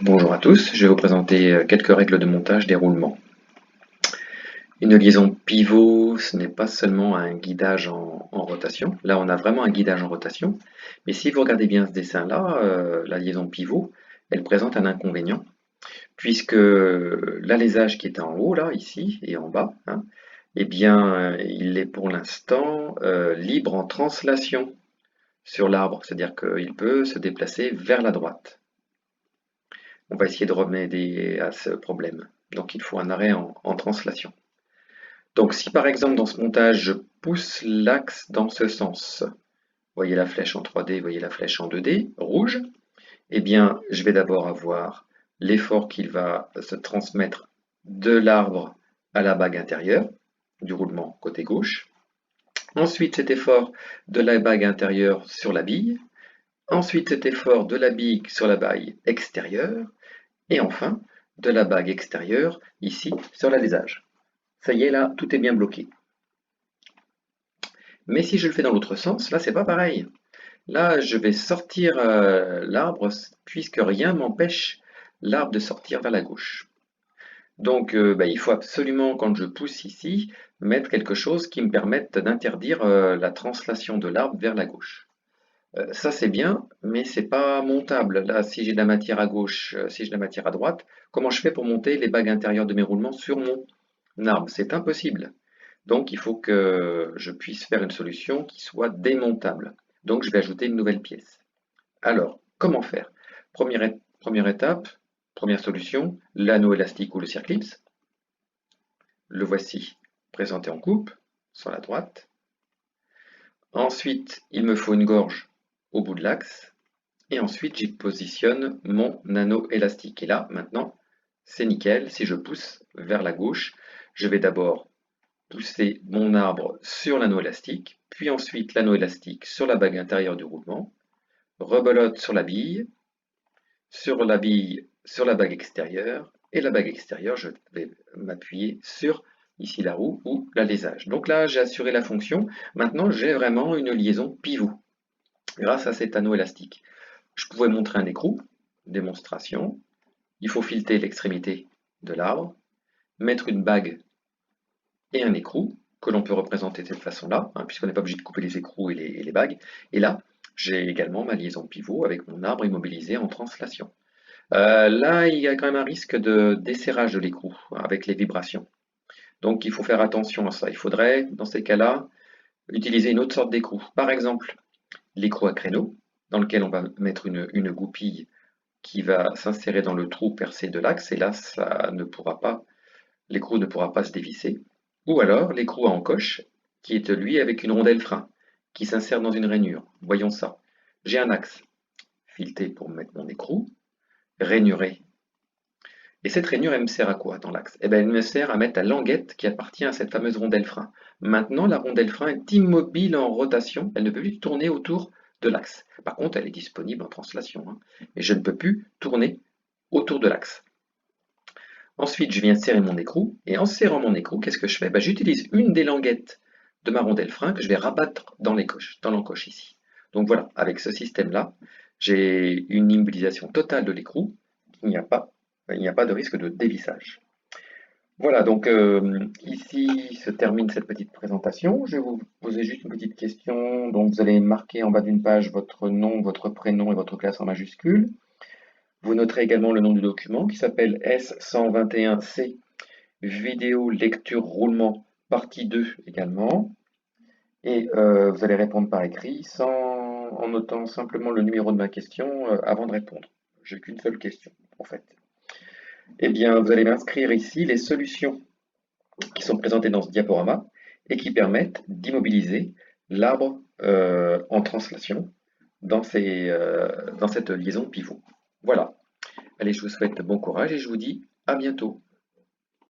Bonjour à tous, je vais vous présenter quelques règles de montage des roulements. Une liaison pivot, ce n'est pas seulement un guidage en rotation. Là, on a vraiment un guidage en rotation. Mais si vous regardez bien ce dessin-là, la liaison pivot, elle présente un inconvénient, puisque l'alésage qui est en haut, là, ici, et en bas, hein, eh bien, il est pour l'instant libre en translation sur l'arbre, c'est-à-dire qu'il peut se déplacer vers la droite. On va essayer de remédier à ce problème. Donc il faut un arrêt en translation. Donc si par exemple dans ce montage je pousse l'axe dans ce sens, voyez la flèche en 3D, voyez la flèche en 2D, rouge, eh bien je vais d'abord avoir l'effort qu'il va se transmettre de l'arbre à la bague intérieure, du roulement côté gauche. Ensuite cet effort de la bague intérieure sur la bille. Ensuite cet effort de la bille sur la bague extérieure. Et enfin, de la bague extérieure, ici, sur l'alésage. Ça y est, là, tout est bien bloqué. Mais si je le fais dans l'autre sens, là, c'est pas pareil. Là, je vais sortir l'arbre, puisque rien m'empêche l'arbre de sortir vers la gauche. Donc, il faut absolument, quand je pousse ici, mettre quelque chose qui me permette d'interdire la translation de l'arbre vers la gauche. Ça c'est bien, mais c'est pas montable. Là, si j'ai de la matière à gauche, si j'ai de la matière à droite, comment je fais pour monter les bagues intérieures de mes roulements sur mon arbre? C'est impossible. Donc il faut que je puisse faire une solution qui soit démontable. Donc je vais ajouter une nouvelle pièce. Alors, comment faire? Première étape, première solution, l'anneau élastique ou le circlips. Le voici présenté en coupe, sur la droite. Ensuite, il me faut une gorge au bout de l'axe. Et ensuite, j'y positionne mon anneau élastique. Et là, maintenant, c'est nickel. Si je pousse vers la gauche, je vais d'abord pousser mon arbre sur l'anneau élastique, puis ensuite l'anneau élastique sur la bague intérieure du roulement, rebelote sur la bille, sur la bague extérieure, et la bague extérieure, je vais m'appuyer sur ici la roue ou l'alésage. Donc là, j'ai assuré la fonction. Maintenant, j'ai vraiment une liaison pivot grâce à cet anneau élastique. Je pouvais montrer un écrou, démonstration. Il faut fileter l'extrémité de l'arbre, mettre une bague et un écrou, que l'on peut représenter de cette façon-là, hein, puisqu'on n'est pas obligé de couper les écrous et les bagues. Et là, j'ai également ma liaison pivot avec mon arbre immobilisé en translation. Là, il y a quand même un risque de desserrage de l'écrou hein, avec les vibrations. Donc il faut faire attention à ça. Il faudrait, dans ces cas-là, utiliser une autre sorte d'écrou. Par exemple, l'écrou à créneau, dans lequel on va mettre une goupille qui va s'insérer dans le trou percé de l'axe, et là, l'écrou ne pourra pas se dévisser. Ou alors l'écrou à encoche, qui est lui avec une rondelle frein, qui s'insère dans une rainure. Voyons ça. J'ai un axe fileté pour mettre mon écrou, rainuré. Et cette rainure, elle me sert à quoi dans l'axe? Eh bien, elle me sert à mettre la languette qui appartient à cette fameuse rondelle frein. Maintenant, la rondelle frein est immobile en rotation, elle ne peut plus tourner autour de l'axe. Par contre, elle est disponible en translation, hein, mais je ne peux plus tourner autour de l'axe. Ensuite, je viens serrer mon écrou, et en serrant mon écrou, qu'est-ce que je fais? J'utilise une des languettes de ma rondelle frein que je vais rabattre dans l'encoche ici. Donc voilà, avec ce système-là, j'ai une immobilisation totale de l'écrou, il n'y a pas de risque de dévissage. Voilà, donc ici se termine cette petite présentation. Je vais vous poser juste une petite question. Donc vous allez marquer en bas d'une page votre nom, votre prénom et votre classe en majuscule. Vous noterez également le nom du document qui s'appelle S121C, vidéo lecture roulement, partie 2 également. Et vous allez répondre par écrit en notant simplement le numéro de ma question avant de répondre. J'ai qu'une seule question en fait. Eh bien, vous allez m'inscrire ici les solutions qui sont présentées dans ce diaporama et qui permettent d'immobiliser l'arbre en translation dans cette liaison pivot. Voilà. Allez, je vous souhaite bon courage et je vous dis à bientôt.